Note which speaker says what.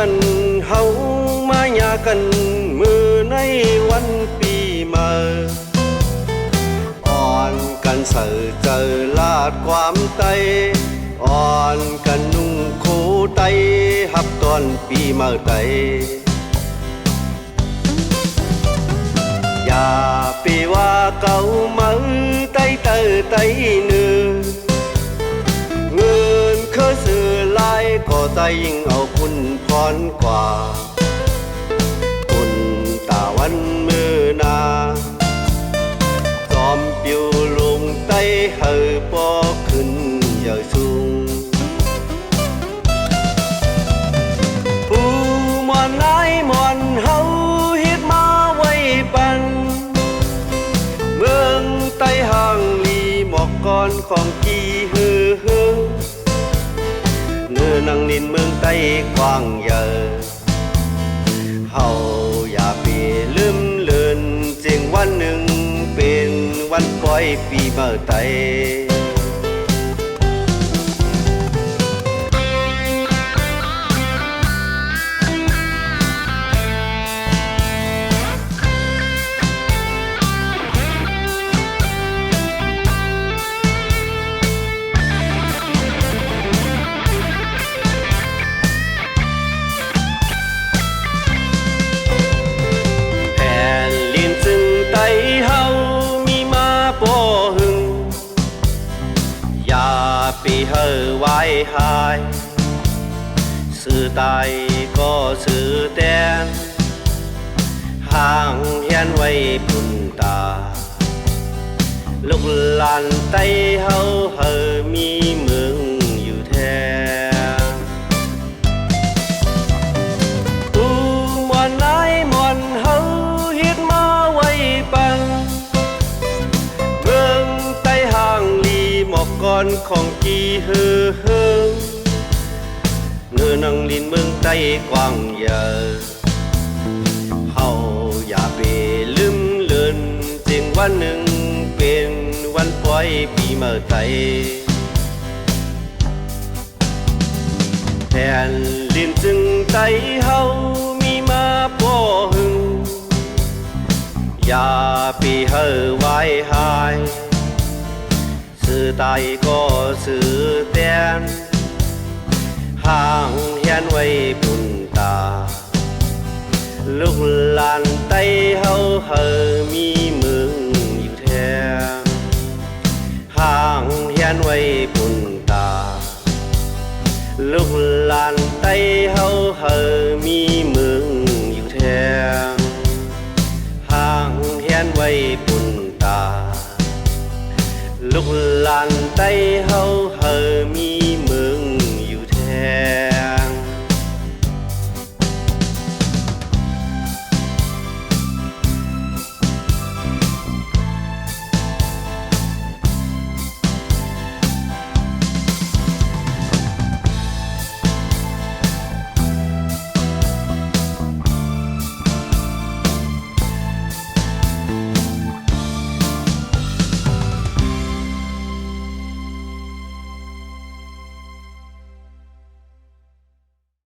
Speaker 1: กันเฮามาหย่ากันมือในวันปีใหม่อ่อนกันเสือเจอลาดความไตอ่อนกันนุ่งคูไตหับตอนปีใหม่ไตอย่าปีว่าเก่ามือไตเตอไตเนื้อเงินเคยซื้อลายก็ใจยิ่งเอาคุณพรกว่าคุณตาวันมือนาจอมปิวลงไตเฮอปอขึ้นเยอะสูงผู้มอนนายมอนเฮาเฮ็ดมาไว้ปันเมืองไตห่างลีหมอกก้อนของกี่เฮือเนื้อนังนินเมืองไต้กว้างใหญ่เฮาอย่าไปลืมเลือนเจียงวันหนึ่งเป็นวันปล่อยปีเมื่อไต้ปีเฮอไว้หายสื่อตายก็สื่อแตนห่างเฮียนไว้ปุ่นตาลูกหลานไตเฮาเฮอมีเมืองอยู่แท้ผู้มอนนายมอนเฮาเฮ็ดมาไว้ปังเมืองไตห่างลีหมอกก้อนของกี่เฮือเนื้อนังลินเมืองไต้กว้างใหญ่เฮาอย่าไปลืมเลือนเจียงวันหนึ่งเป็นวันปล่อยปีเมื่อไต้แผ่นลินจึงไต้เฮามีมาป่อหึงอย่าไปเฮอไว้หายสื่อตายก็สื่อแตนห่างเฮียนไว้ปุ่นตาลูกหลานไต้เฮาเฮอมีเมืองอยู่แท้ห่างเฮียนไว้ปุ่นตาลูกหลานไต้เฮาเฮอมีเมืองอยู่แท้ห่างเฮียนไว้ปุ่นตาลูกหลานไต้เฮาเฮอมี